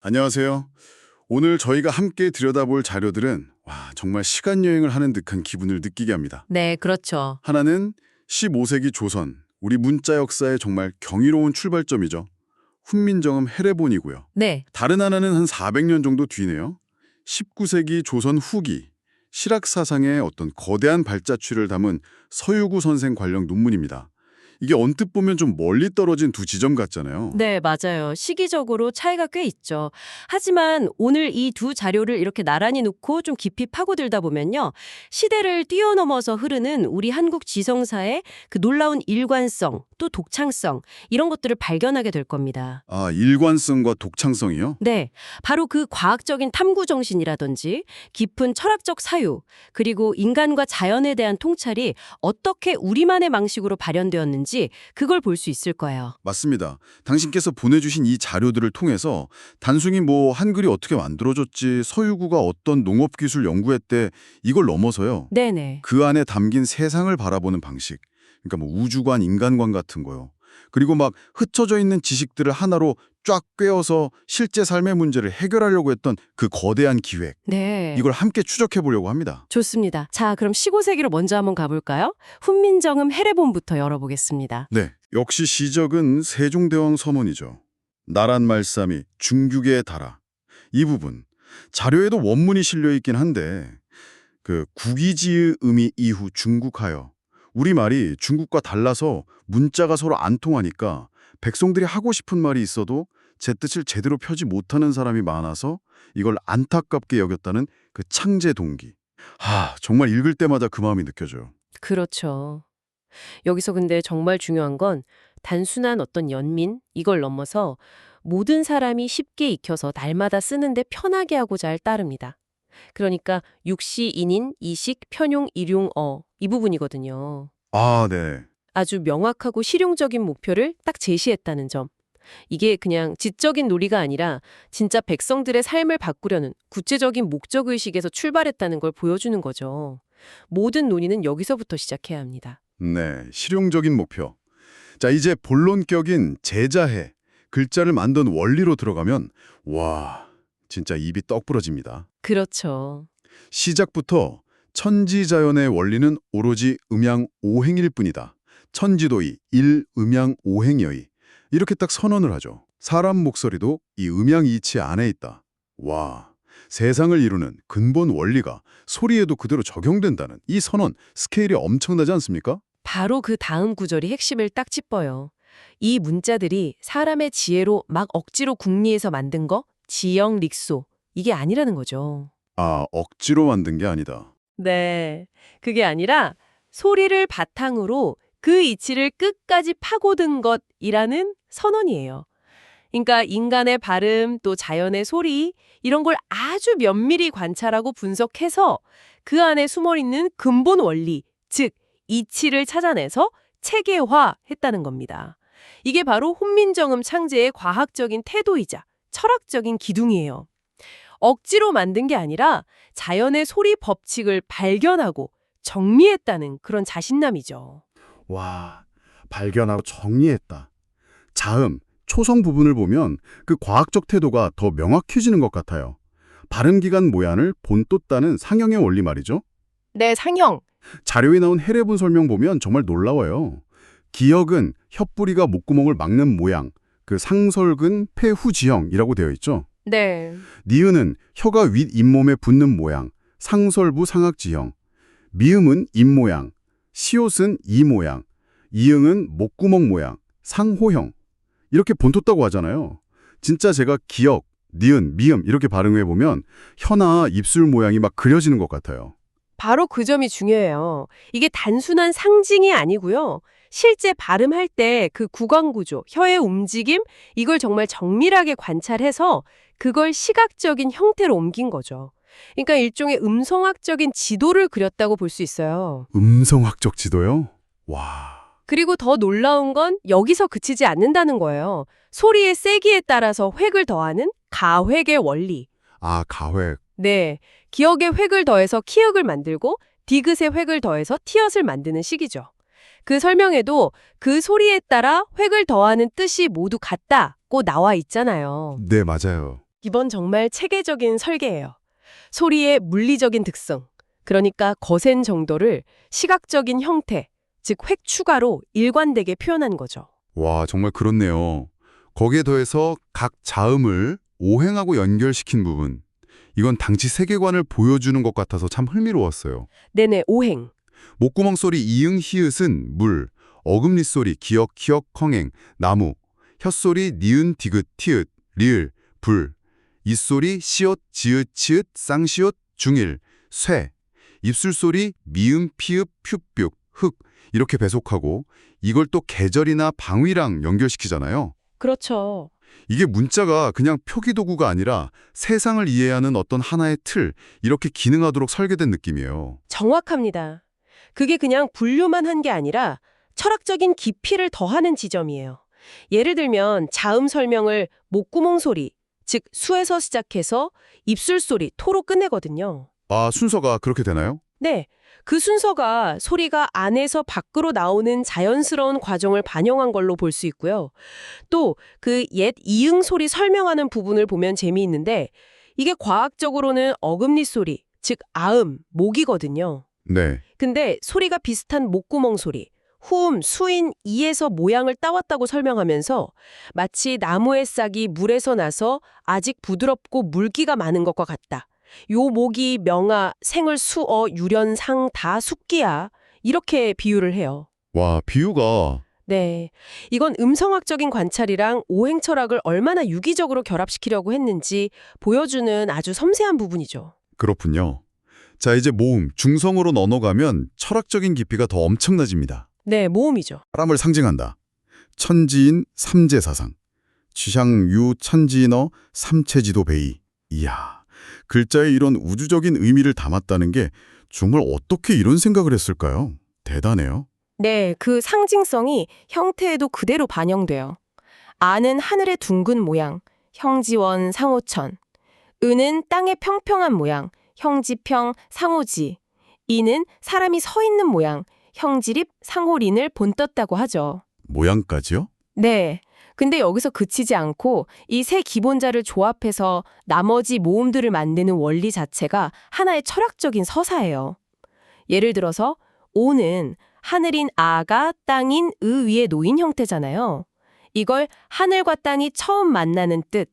안녕하세요. 오늘 저희가 함께 들여다볼 자료들은 정말 시간 여행을 하는 듯한 기분을 느끼게 합니다. 네, 그렇죠. 하나는 15세기 조선, 우리 문자 역사의 정말 경이로운 출발점이죠. 훈민정음 해례본이고요. 네, 다른 하나는 한 400년 정도 뒤네요. 19세기 조선 후기, 실학사상의 어떤 거대한 발자취를 담은 서유구 선생 관련 논문입니다. 이게 언뜻 보면 좀 멀리 떨어진 두 지점 같잖아요. 네, 맞아요. 시기적으로 차이가 꽤 있죠. 하지만 오늘 이 두 자료를 이렇게 나란히 놓고 좀 깊이 파고들다 보면요. 시대를 뛰어넘어서 흐르는 우리 한국 지성사의 그 놀라운 일관성, 또 독창성, 이런 것들을 발견하게 될 겁니다. 일관성과 독창성이요? 네, 바로 그 과학적인 탐구 정신이라든지 깊은 철학적 사유, 그리고 인간과 자연에 대한 통찰이 어떻게 우리만의 방식으로 발현되었는지 그걸 볼 수 있을 거예요. 맞습니다. 당신께서 보내주신 이 자료들을 통해서 단순히 한글이 어떻게 만들어졌지, 서유구가 어떤 농업기술 연구했대, 이걸 넘어서요. 네네. 그 안에 담긴 세상을 바라보는 방식, 그러니까 우주관, 인간관 같은 거요. 그리고 흩어져 있는 지식들을 하나로 쫙 꿰어서 실제 삶의 문제를 해결하려고 했던 그 거대한 기획, 네. 이걸 함께 추적해 보려고 합니다. 좋습니다. 자, 그럼 15세기로 먼저 한번 가볼까요? 훈민정음 해례본부터 열어보겠습니다. 네, 역시 시적은 세종대왕 서문이죠. 나란 말씀이 중국에 달아. 이 부분, 자료에도 원문이 실려 있긴 한데 그 국이지의 의미 이후 중국하여, 우리말이 중국과 달라서 문자가 서로 안 통하니까 백성들이 하고 싶은 말이 있어도 제 뜻을 제대로 펴지 못하는 사람이 많아서 이걸 안타깝게 여겼다는 그 창제 동기. 정말 읽을 때마다 그 마음이 느껴져요. 그렇죠. 여기서 근데 정말 중요한 건 단순한 어떤 연민, 이걸 넘어서 모든 사람이 쉽게 익혀서 날마다 쓰는데 편하게 하고자 할 따름이다. 그러니까 육시, 인인, 이식, 편용, 일용어 이 부분이거든요. 네. 아주 명확하고 실용적인 목표를 딱 제시했다는 점. 이게 그냥 지적인 논리가 아니라 진짜 백성들의 삶을 바꾸려는 구체적인 목적의식에서 출발했다는 걸 보여주는 거죠. 모든 논의는 여기서부터 시작해야 합니다. 네, 실용적인 목표. 자, 이제 본론격인 제자해, 글자를 만든 원리로 들어가면 진짜 입이 떡 부러집니다. 그렇죠. 시작부터 천지자연의 원리는 오로지 음양오행일 뿐이다. 천지도의 일음양오행여의. 이렇게 딱 선언을 하죠. 사람 목소리도 이 음양이치 안에 있다. 세상을 이루는 근본 원리가 소리에도 그대로 적용된다는 이 선언, 스케일이 엄청나지 않습니까? 바로 그 다음 구절이 핵심을 딱 짚어요. 이 문자들이 사람의 지혜로 막 억지로 궁리해서 만든 거, 지영, 릭소, 이게 아니라는 거죠. 억지로 만든 게 아니다. 네. 그게 아니라 소리를 바탕으로 그 이치를 끝까지 파고든 것이라는 선언이에요. 그러니까 인간의 발음 또 자연의 소리 이런 걸 아주 면밀히 관찰하고 분석해서 그 안에 숨어있는 근본 원리, 즉 이치를 찾아내서 체계화했다는 겁니다. 이게 바로 훈민정음 창제의 과학적인 태도이자 철학적인 기둥이에요. 억지로 만든 게 아니라 자연의 소리 법칙을 발견하고 정리했다는 그런 자신감이죠. 발견하고 정리했다. 자음, 초성 부분을 보면 그 과학적 태도가 더 명확해지는 것 같아요. 발음기관 모양을 본떴다는 상형의 원리 말이죠. 네, 상형. 자료에 나온 해례본 설명 보면 정말 놀라워요. 기역은 혓뿌리가 목구멍을 막는 모양, 그 상설근 폐후지형이라고 되어 있죠. 네. 니은은 혀가 윗 잇몸에 붙는 모양, 상설부 상악지형. 미음은 입 모양, 시옷은 이 모양, 이응은 목구멍 모양, 상호형. 이렇게 본떴다고 하잖아요. 진짜 제가 기역, 니은, 미음 이렇게 발음해보면 혀나 입술 모양이 막 그려지는 것 같아요. 바로 그 점이 중요해요. 이게 단순한 상징이 아니고요. 실제 발음할 때 그 구강 구조, 혀의 움직임, 이걸 정말 정밀하게 관찰해서 그걸 시각적인 형태로 옮긴 거죠. 그러니까 일종의 음성학적인 지도를 그렸다고 볼 수 있어요. 음성학적 지도요? 그리고 더 놀라운 건 여기서 그치지 않는다는 거예요. 소리의 세기에 따라서 획을 더하는 가획의 원리. 가획. 네, 기역에 획을 더해서 키읔을 만들고 디귿에 획을 더해서 티읕을 만드는 식이죠. 그 설명에도 그 소리에 따라 획을 더하는 뜻이 모두 같다고 나와 있잖아요. 네, 맞아요. 이번 정말 체계적인 설계예요. 소리의 물리적인 특성, 그러니까 거센 정도를 시각적인 형태, 즉 획 추가로 일관되게 표현한 거죠. 와, 정말 그렇네요. 거기에 더해서 각 자음을 오행하고 연결시킨 부분. 이건 당시 세계관을 보여주는 것 같아서 참 흥미로웠어요. 네네, 오행. 목구멍 소리 이응 히읗은 물, 어금니 소리 기역 키역 컹행 나무, 혓소리 니은 디귿 티읕 리을 불, 입소리 시옷 지읒 치읒 쌍시옷 중일 쇠, 입술 소리 미음 피읍 퓨뿅 흑 이렇게 배속하고 이걸 또 계절이나 방위랑 연결시키잖아요. 그렇죠. 이게 문자가 그냥 표기도구가 아니라 세상을 이해하는 어떤 하나의 틀, 이렇게 기능하도록 설계된 느낌이에요. 정확합니다. 그게 그냥 분류만 한 게 아니라 철학적인 깊이를 더하는 지점이에요. 예를 들면 자음 설명을 목구멍 소리, 즉 수에서 시작해서 입술 소리, 토로 끝내거든요. 아, 순서가 그렇게 되나요? 네, 그 순서가 소리가 안에서 밖으로 나오는 자연스러운 과정을 반영한 걸로 볼 수 있고요. 또 그 옛 이응 소리 설명하는 부분을 보면 재미있는데 이게 과학적으로는 어금니 소리, 즉 아음, 목이거든요. 네. 근데 소리가 비슷한 목구멍 소리, 후음, 수인, 이에서 모양을 따왔다고 설명하면서 마치 나무의 싹이 물에서 나서 아직 부드럽고 물기가 많은 것과 같다. 요 목이 명아, 생을 수어, 유련, 상, 다 숙기야. 이렇게 비유를 해요. 와, 비유가 네. 이건 음성학적인 관찰이랑 오행 철학을 얼마나 유기적으로 결합시키려고 했는지 보여주는 아주 섬세한 부분이죠. 그렇군요. 자, 이제 모음, 중성으로 넘어가면 철학적인 깊이가 더 엄청나집니다. 네, 모음이죠. 사람을 상징한다. 천지인 삼재사상. 취향유 천지인어 삼체지도 베이. 이야, 글자에 이런 우주적인 의미를 담았다는 게 정말 어떻게 이런 생각을 했을까요? 대단해요. 네, 그 상징성이 형태에도 그대로 반영돼요. 아는 하늘의 둥근 모양, 형지원, 상호천. 은은 땅의 평평한 모양, 형지평, 상호지. 이는 사람이 서 있는 모양, 형지립, 상호린을 본떴다고 하죠. 모양까지요? 네. 근데 여기서 그치지 않고 이 세 기본자를 조합해서 나머지 모음들을 만드는 원리 자체가 하나의 철학적인 서사예요. 예를 들어서 오는 하늘인 아가 땅인 의 위에 놓인 형태잖아요. 이걸 하늘과 땅이 처음 만나는 뜻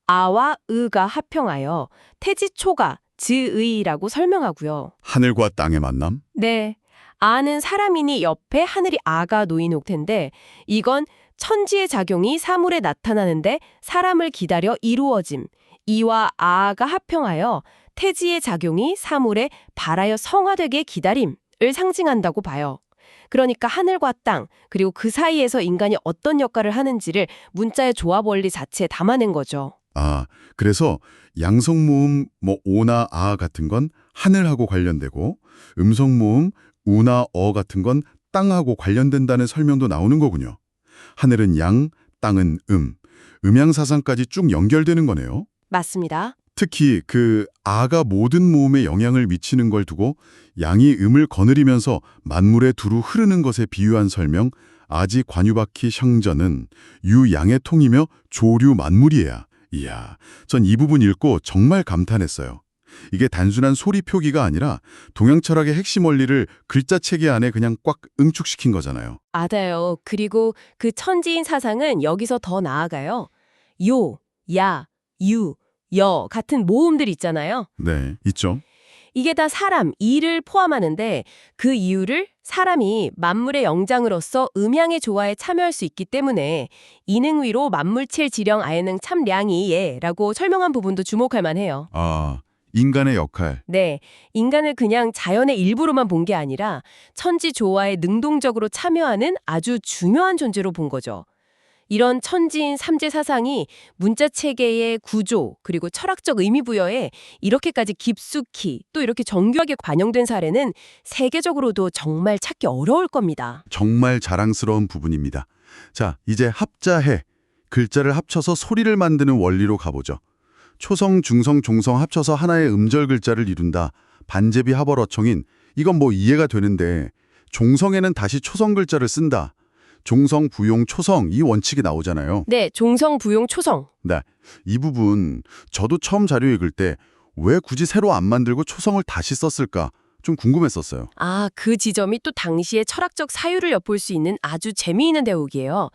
아와 의가 합평하여 태지초가 즈의라고 설명하고요. 하늘과 땅의 만남? 네. 아는 사람이니 옆에 하늘이 아가 놓인 옥텐데 이건 천지의 작용이 사물에 나타나는데 사람을 기다려 이루어짐. 이와 아가 합평하여 태지의 작용이 사물에 발하여 성화되게 기다림을 상징한다고 봐요. 그러니까 하늘과 땅, 그리고 그 사이에서 인간이 어떤 역할을 하는지를 문자의 조합 원리 자체에 담아낸 거죠. 아, 그래서 양성모음 오나 아 같은 건 하늘하고 관련되고 음성모음 우나 어 같은 건 땅하고 관련된다는 설명도 나오는 거군요. 하늘은 양, 땅은 음양사상까지 쭉 연결되는 거네요. 맞습니다. 특히 그 아가 모든 모음에 영향을 미치는 걸 두고 양이 음을 거느리면서 만물에 두루 흐르는 것에 비유한 설명 아지 관유바퀴 형전은 유양의 통이며 조류 만물이야. 이야, 전 이 부분 읽고 정말 감탄했어요. 이게 단순한 소리 표기가 아니라 동양 철학의 핵심 원리를 글자 체계 안에 그냥 꽉 응축시킨 거잖아요. 맞아요. 그리고 그 천지인 사상은 여기서 더 나아가요. 요, 야, 유, 여 같은 모음들 있잖아요. 네, 있죠. 이게 다 사람, 이를 포함하는데 그 이유를 사람이 만물의 영장으로서 음양의 조화에 참여할 수 있기 때문에 이능위로 만물칠 지령 아예능 참량이 예라고 설명한 부분도 주목할 만해요. 아, 인간의 역할. 네, 인간을 그냥 자연의 일부로만 본 게 아니라 천지 조화에 능동적으로 참여하는 아주 중요한 존재로 본 거죠. 이런 천지인 삼재 사상이 문자 체계의 구조 그리고 철학적 의미 부여에 이렇게까지 깊숙이 또 이렇게 정교하게 반영된 사례는 세계적으로도 정말 찾기 어려울 겁니다. 정말 자랑스러운 부분입니다. 자, 이제 합자해. 글자를 합쳐서 소리를 만드는 원리로 가보죠. 초성, 중성, 종성 합쳐서 하나의 음절 글자를 이룬다. 반제비 합얼어청인 이건 뭐 이해가 되는데 종성에는 다시 초성 글자를 쓴다. 종성, 부용, 초성 이 원칙이 나오잖아요. 네, 종성, 부용, 초성. 네, 이 부분 저도 처음 자료 읽을 때 왜 굳이 새로 안 만들고 초성을 다시 썼을까 좀 궁금했었어요. 아, 그 지점이 또 당시의 철학적 사유를 엿볼 수 있는 아주 재미있는 대목이에요.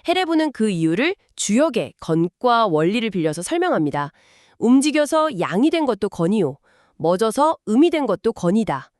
헤레브는 그 이유를 주역의 건과 원리를 빌려서 설명합니다. 움직여서 양이 된 것도 건이요. 멎어서 음이 된 것도 건이다.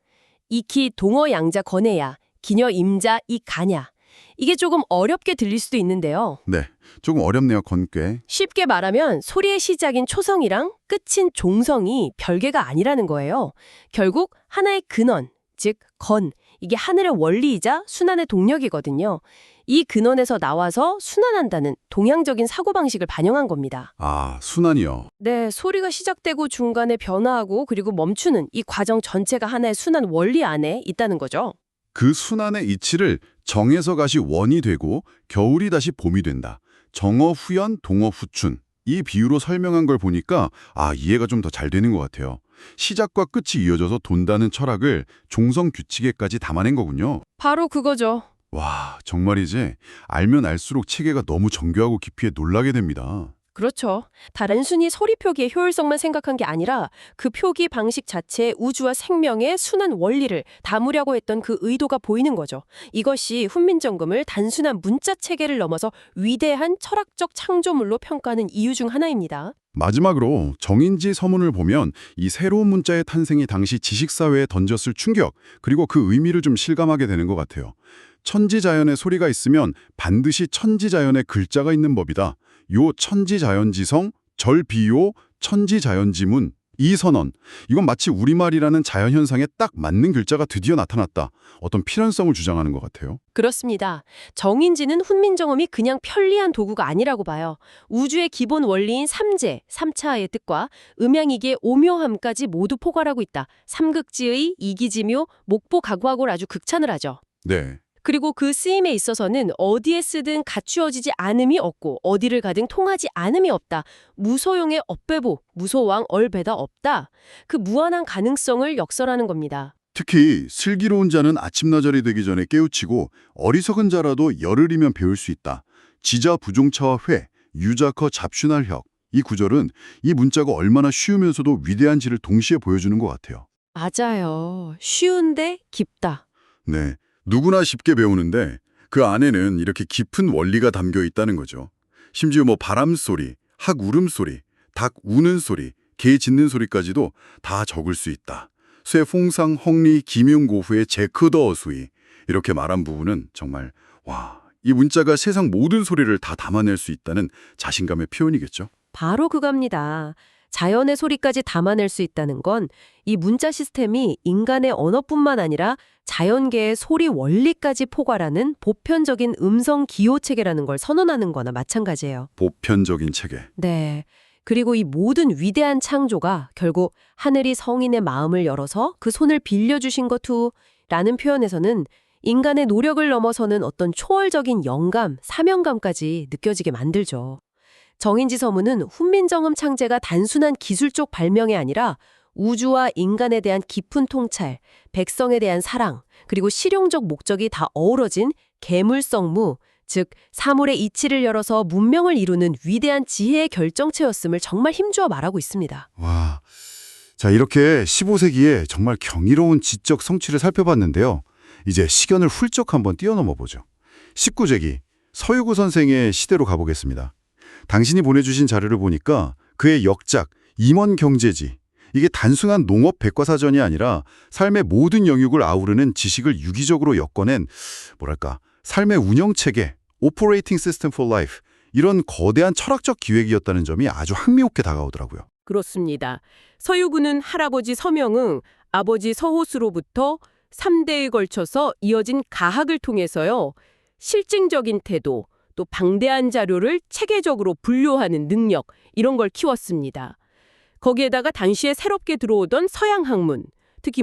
익히 동어 양자 건해야 기녀 임자 이 가냐. 이게 조금 어렵게 들릴 수도 있는데요. 네, 조금 어렵네요, 건꽤. 쉽게 말하면 소리의 시작인 초성이랑 끝인 종성이 별개가 아니라는 거예요. 결국 하나의 근원, 즉 건, 이게 하늘의 원리이자 순환의 동력이거든요. 이 근원에서 나와서 순환한다는 동양적인 사고방식을 반영한 겁니다. 아, 순환이요. 네, 소리가 시작되고 중간에 변화하고 그리고 멈추는 이 과정 전체가 하나의 순환 원리 안에 있다는 거죠. 그 순환의 이치를 정에서 가시 원이 되고 겨울이 다시 봄이 된다. 정어 후연, 동어 후춘. 이 비유로 설명한 걸 보니까 이해가 좀 더 잘 되는 것 같아요. 시작과 끝이 이어져서 돈다는 철학을 종성 규칙에까지 담아낸 거군요. 바로 그거죠. 와, 정말이지. 알면 알수록 체계가 너무 정교하고 깊이에 놀라게 됩니다. 그렇죠. 단순히 소리 표기의 효율성만 생각한 게 아니라 그 표기 방식 자체에 우주와 생명의 순환 원리를 담으려고 했던 그 의도가 보이는 거죠. 이것이 훈민정음을 단순한 문자 체계를 넘어서 위대한 철학적 창조물로 평가하는 이유 중 하나입니다. 마지막으로 정인지 서문을 보면 이 새로운 문자의 탄생이 당시 지식사회에 던졌을 충격, 그리고 그 의미를 좀 실감하게 되는 것 같아요. 천지자연의 소리가 있으면 반드시 천지자연의 글자가 있는 법이다. 요 천지자연지성, 절비요, 천지자연지문, 이 선언. 이건 마치 우리말이라는 자연현상에 딱 맞는 글자가 드디어 나타났다. 어떤 필연성을 주장하는 것 같아요. 그렇습니다. 정인지는 훈민정음이 그냥 편리한 도구가 아니라고 봐요. 우주의 기본 원리인 삼재, 삼차의 뜻과 음양이기의 오묘함까지 모두 포괄하고 있다. 삼극지의 이기지묘, 목보각화고를 아주 극찬을 하죠. 네. 그리고 그 쓰임에 있어서는 어디에 쓰든 갖추어지지 않음이 없고 어디를 가든 통하지 않음이 없다. 무소용의 업배보, 무소왕 얼배다 없다. 그 무한한 가능성을 역설하는 겁니다. 특히 슬기로운 자는 아침나절이 되기 전에 깨우치고 어리석은 자라도 열흘이면 배울 수 있다. 지자 부종차와 회, 유자커 잡슈날혁. 이 구절은 이 문자가 얼마나 쉬우면서도 위대한지를 동시에 보여주는 것 같아요. 맞아요. 쉬운데 깊다. 네. 누구나 쉽게 배우는데 그 안에는 이렇게 깊은 원리가 담겨 있다는 거죠. 심지어 바람 소리, 학 울음소리, 닭 우는 소리, 개 짖는 소리까지도 다 적을 수 있다. 쇠 풍상 헝리 기명고후의 제크더 어수이 이렇게 말한 부분은 정말 이 문자가 세상 모든 소리를 다 담아낼 수 있다는 자신감의 표현이겠죠. 바로 그겁니다. 자연의 소리까지 담아낼 수 있다는 건 이 문자 시스템이 인간의 언어뿐만 아니라 자연계의 소리 원리까지 포괄하는 보편적인 음성 기호 체계라는 걸 선언하는 거나 마찬가지예요. 보편적인 체계. 네. 그리고 이 모든 위대한 창조가 결국 하늘이 성인의 마음을 열어서 그 손을 빌려주신 것투라는 표현에서는 인간의 노력을 넘어서는 어떤 초월적인 영감, 사명감까지 느껴지게 만들죠. 정인지 서문은 훈민정음 창제가 단순한 기술적 발명이 아니라 우주와 인간에 대한 깊은 통찰, 백성에 대한 사랑, 그리고 실용적 목적이 다 어우러진 계물성무, 즉 사물의 이치를 열어서 문명을 이루는 위대한 지혜의 결정체였음을 정말 힘주어 말하고 있습니다. 와, 자 이렇게 15세기의 정말 경이로운 지적 성취를 살펴봤는데요. 이제 시간을 훌쩍 한번 뛰어넘어 보죠. 19세기 서유구 선생의 시대로 가보겠습니다. 당신이 보내주신 자료를 보니까 그의 역작 임원경제지, 이게 단순한 농업 백과사전이 아니라 삶의 모든 영역을 아우르는 지식을 유기적으로 엮어낸 삶의 운영체계, Operating System for Life, 이런 거대한 철학적 기획이었다는 점이 아주 흥미롭게 다가오더라고요. 그렇습니다. 서유구는 할아버지 서명응, 아버지 서호수로부터 3대에 걸쳐서 이어진 가학을 통해서요. 실증적인 태도, 또 방대한 자료를 체계적으로 분류하는 능력, 이런 걸 키웠습니다. 거기에다가 당시에 새롭게 들어오던 서양 학문, 특히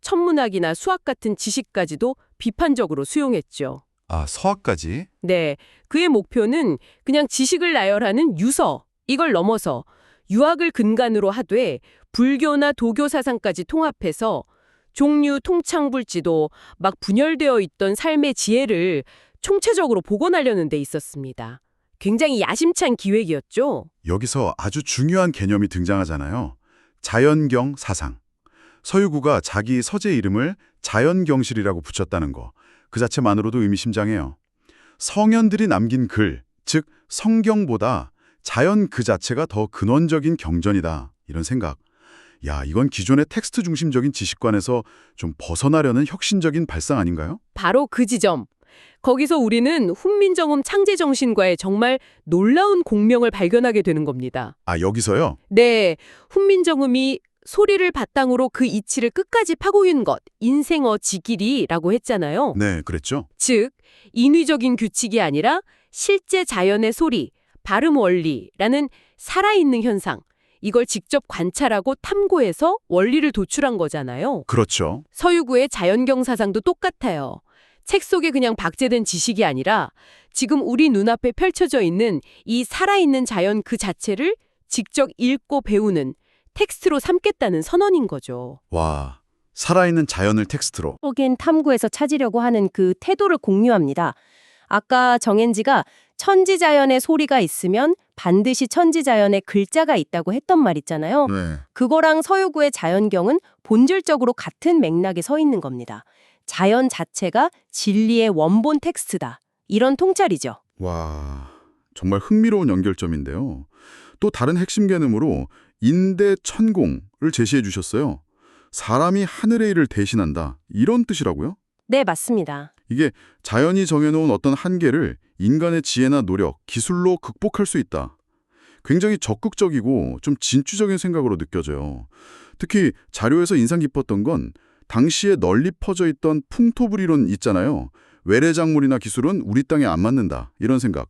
천문학이나 수학 같은 지식까지도 비판적으로 수용했죠. 아, 서학까지? 네, 그의 목표는 그냥 지식을 나열하는 유서, 이걸 넘어서 유학을 근간으로 하되 불교나 도교 사상까지 통합해서 종류 통창불지도 막 분열되어 있던 삶의 지혜를 총체적으로 복원하려는 데 있었습니다. 굉장히 야심찬 기획이었죠. 여기서 아주 중요한 개념이 등장하잖아요. 자연경 사상. 서유구가 자기 서재 이름을 자연경실이라고 붙였다는 거. 그 자체만으로도 의미심장해요. 성현들이 남긴 글, 즉 성경보다 자연 그 자체가 더 근원적인 경전이다. 이런 생각. 야, 이건 기존의 텍스트 중심적인 지식관에서 좀 벗어나려는 혁신적인 발상 아닌가요? 바로 그 지점. 거기서 우리는 훈민정음 창제 정신과의 정말 놀라운 공명을 발견하게 되는 겁니다. 아, 여기서요? 네, 훈민정음이 소리를 바탕으로 그 이치를 끝까지 파고인 것, 인생어 지기리라고 했잖아요. 네, 그랬죠. 즉, 인위적인 규칙이 아니라 실제 자연의 소리, 발음 원리라는 살아있는 현상, 이걸 직접 관찰하고 탐구해서 원리를 도출한 거잖아요. 그렇죠. 서유구의 자연경 사상도 똑같아요. 책 속에 그냥 박제된 지식이 아니라 지금 우리 눈앞에 펼쳐져 있는 이 살아있는 자연 그 자체를 직접 읽고 배우는 텍스트로 삼겠다는 선언인 거죠. 와, 살아있는 자연을 텍스트로. 속인 탐구에서 찾으려고 하는 그 태도를 공유합니다. 아까 정앤지가 천지자연의 소리가 있으면 반드시 천지자연의 글자가 있다고 했던 말 있잖아요. 네. 그거랑 서유구의 자연경은 본질적으로 같은 맥락에 서 있는 겁니다. 자연 자체가 진리의 원본 텍스트다. 이런 통찰이죠. 와, 정말 흥미로운 연결점인데요. 또 다른 핵심 개념으로 인대천공을 제시해 주셨어요. 사람이 하늘의 일을 대신한다. 이런 뜻이라고요? 네, 맞습니다. 이게 자연이 정해놓은 어떤 한계를 인간의 지혜나 노력, 기술로 극복할 수 있다. 굉장히 적극적이고 좀 진취적인 생각으로 느껴져요. 특히 자료에서 인상 깊었던 건 당시에 널리 퍼져 있던 풍토불이론 있잖아요. 외래작물이나 기술은 우리 땅에 안 맞는다. 이런 생각.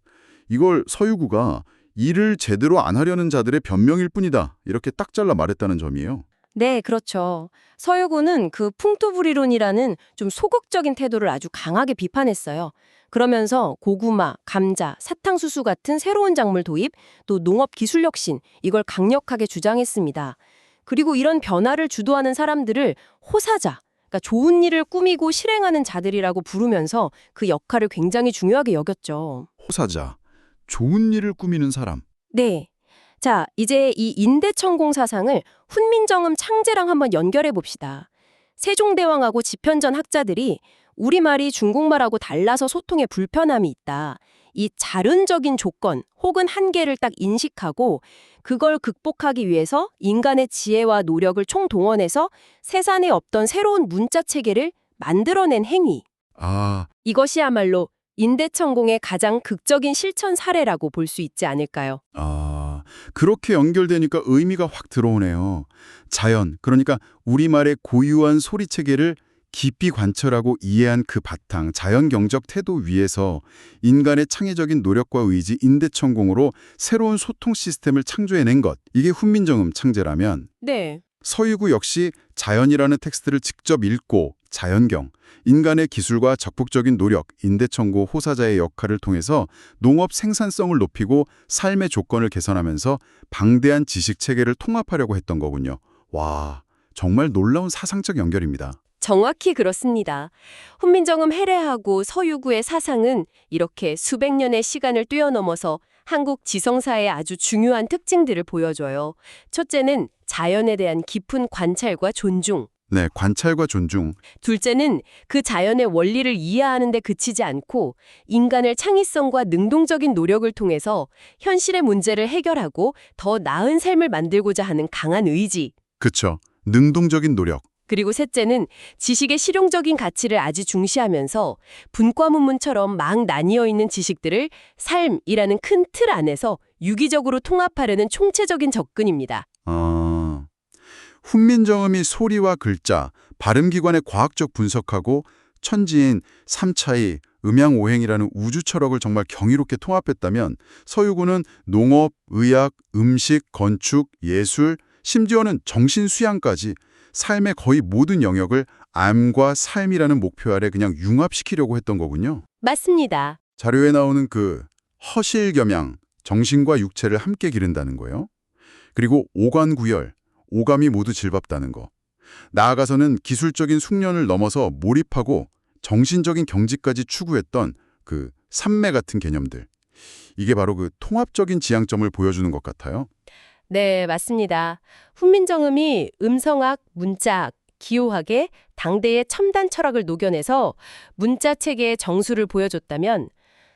이걸 서유구가 일을 제대로 안 하려는 자들의 변명일 뿐이다. 이렇게 딱 잘라 말했다는 점이에요. 네, 그렇죠. 서유구는 그 풍토불이론이라는 좀 소극적인 태도를 아주 강하게 비판했어요. 그러면서 고구마, 감자, 사탕수수 같은 새로운 작물 도입, 또 농업 기술 혁신, 이걸 강력하게 주장했습니다. 그리고 이런 변화를 주도하는 사람들을 호사자, 그러니까 좋은 일을 꾸미고 실행하는 자들이라고 부르면서 그 역할을 굉장히 중요하게 여겼죠. 호사자, 좋은 일을 꾸미는 사람. 네. 자, 이제 이 인대천공 사상을 훈민정음 창제랑 한번 연결해 봅시다. 세종대왕하고 집현전 학자들이 우리말이 중국말하고 달라서 소통에 불편함이 있다. 이 자른적인 조건 혹은 한계를 딱 인식하고 그걸 극복하기 위해서 인간의 지혜와 노력을 총동원해서 세상에 없던 새로운 문자 체계를 만들어낸 행위. 아, 이것이야말로 인대천공의 가장 극적인 실천 사례라고 볼 수 있지 않을까요? 그렇게 연결되니까 의미가 확 들어오네요. 자연, 그러니까 우리말의 고유한 소리체계를 깊이 관철하고 이해한 그 바탕, 자연경적 태도 위에서 인간의 창의적인 노력과 의지, 인대천공으로 새로운 소통 시스템을 창조해낸 것. 이게 훈민정음 창제라면 네. 서유구 역시 자연이라는 텍스트를 직접 읽고 자연경, 인간의 기술과 적극적인 노력, 인대천고 호사자의 역할을 통해서 농업 생산성을 높이고 삶의 조건을 개선하면서 방대한 지식체계를 통합하려고 했던 거군요. 와, 정말 놀라운 사상적 연결입니다. 정확히 그렇습니다. 훈민정음 해례하고 서유구의 사상은 이렇게 수백 년의 시간을 뛰어넘어서 한국 지성사의 아주 중요한 특징들을 보여줘요. 첫째는 자연에 대한 깊은 관찰과 존중. 네, 관찰과 존중. 둘째는 그 자연의 원리를 이해하는 데 그치지 않고 인간의 창의성과 능동적인 노력을 통해서 현실의 문제를 해결하고 더 나은 삶을 만들고자 하는 강한 의지. 그쵸. 능동적인 노력. 그리고 셋째는 지식의 실용적인 가치를 아주 중시하면서 분과문문처럼 막 나뉘어 있는 지식들을 삶이라는 큰 틀 안에서 유기적으로 통합하려는 총체적인 접근입니다. 훈민정음이 소리와 글자, 발음기관의 과학적 분석하고 천지인 삼차이, 음양오행이라는 우주 철학을 정말 경이롭게 통합했다면 서유구는 농업, 의학, 음식, 건축, 예술, 심지어는 정신수양까지 삶의 거의 모든 영역을 암과 삶이라는 목표 아래 그냥 융합시키려고 했던 거군요. 맞습니다. 자료에 나오는 그 허실겸양, 정신과 육체를 함께 기른다는 거예요. 그리고 오관구열, 오감이 모두 질밥다는 거. 나아가서는 기술적인 숙련을 넘어서 몰입하고 정신적인 경지까지 추구했던 그 산매 같은 개념들. 이게 바로 그 통합적인 지향점을 보여주는 것 같아요. 네, 맞습니다. 훈민정음이 음성학, 문자학, 기호학의 당대의 첨단 철학을 녹여내서 문자 체계의 정수를 보여줬다면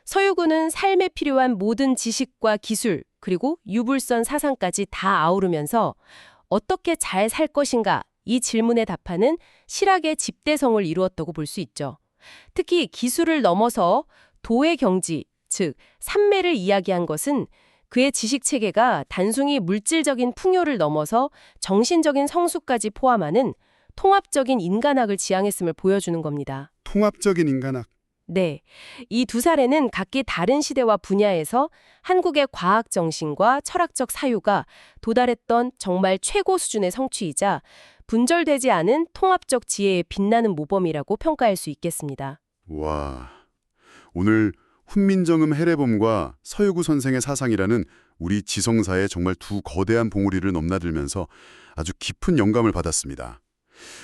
서유구는 삶에 필요한 모든 지식과 기술 그리고 유불선 사상까지 다 아우르면서 어떻게 잘 살 것인가 이 질문에 답하는 실학의 집대성을 이루었다고 볼 수 있죠. 특히 기술을 넘어서 도의 경지, 즉 산매를 이야기한 것은 그의 지식체계가 단순히 물질적인 풍요를 넘어서 정신적인 성숙까지 포함하는 통합적인 인간학을 지향했음을 보여주는 겁니다. 통합적인 인간학. 네, 이 두 사례는 각기 다른 시대와 분야에서 한국의 과학 정신과 철학적 사유가 도달했던 정말 최고 수준의 성취이자 분절되지 않은 통합적 지혜의 빛나는 모범이라고 평가할 수 있겠습니다. 와, 오늘 훈민정음 해례범과 서유구 선생의 사상이라는 우리 지성사의 정말 두 거대한 봉우리를 넘나들면서 아주 깊은 영감을 받았습니다.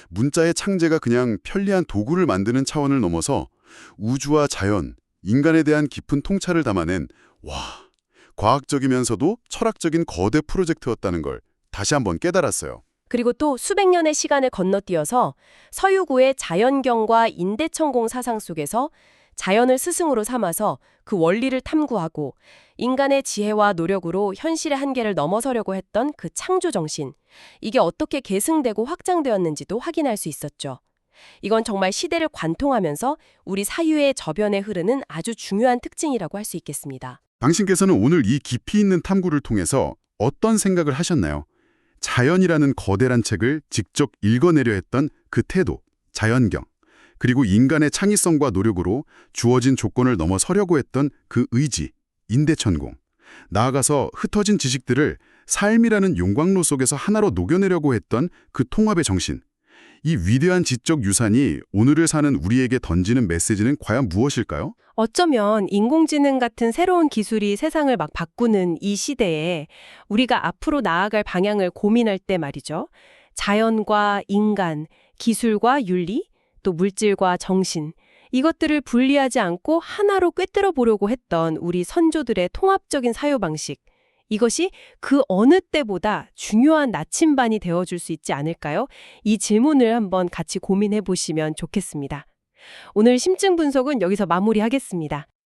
문자의 창제가 그냥 편리한 도구를 만드는 차원을 넘어서 우주와 자연, 인간에 대한 깊은 통찰을 담아낸 과학적이면서도 철학적인 거대 프로젝트였다는 걸 다시 한번 깨달았어요. 그리고 또 수백 년의 시간을 건너뛰어서 서유구의 자연경과 인대천공 사상 속에서 자연을 스승으로 삼아서 그 원리를 탐구하고 인간의 지혜와 노력으로 현실의 한계를 넘어서려고 했던 그 창조 정신. 이게 어떻게 계승되고 확장되었는지도 확인할 수 있었죠. 이건 정말 시대를 관통하면서 우리 사유의 저변에 흐르는 아주 중요한 특징이라고 할 수 있겠습니다. 당신께서는 오늘 이 깊이 있는 탐구를 통해서 어떤 생각을 하셨나요? 자연이라는 거대한 책을 직접 읽어내려 했던 그 태도, 자연경, 그리고 인간의 창의성과 노력으로 주어진 조건을 넘어서려고 했던 그 의지, 인대천공. 나아가서 흩어진 지식들을 삶이라는 용광로 속에서 하나로 녹여내려고 했던 그 통합의 정신. 이 위대한 지적 유산이 오늘을 사는 우리에게 던지는 메시지는 과연 무엇일까요? 어쩌면 인공지능 같은 새로운 기술이 세상을 막 바꾸는 이 시대에 우리가 앞으로 나아갈 방향을 고민할 때 말이죠. 자연과 인간, 기술과 윤리, 또 물질과 정신, 이것들을 분리하지 않고 하나로 꿰뚫어 보려고 했던 우리 선조들의 통합적인 사유방식. 이것이 그 어느 때보다 중요한 나침반이 되어줄 수 있지 않을까요? 이 질문을 한번 같이 고민해 보시면 좋겠습니다. 오늘 심층 분석은 여기서 마무리하겠습니다.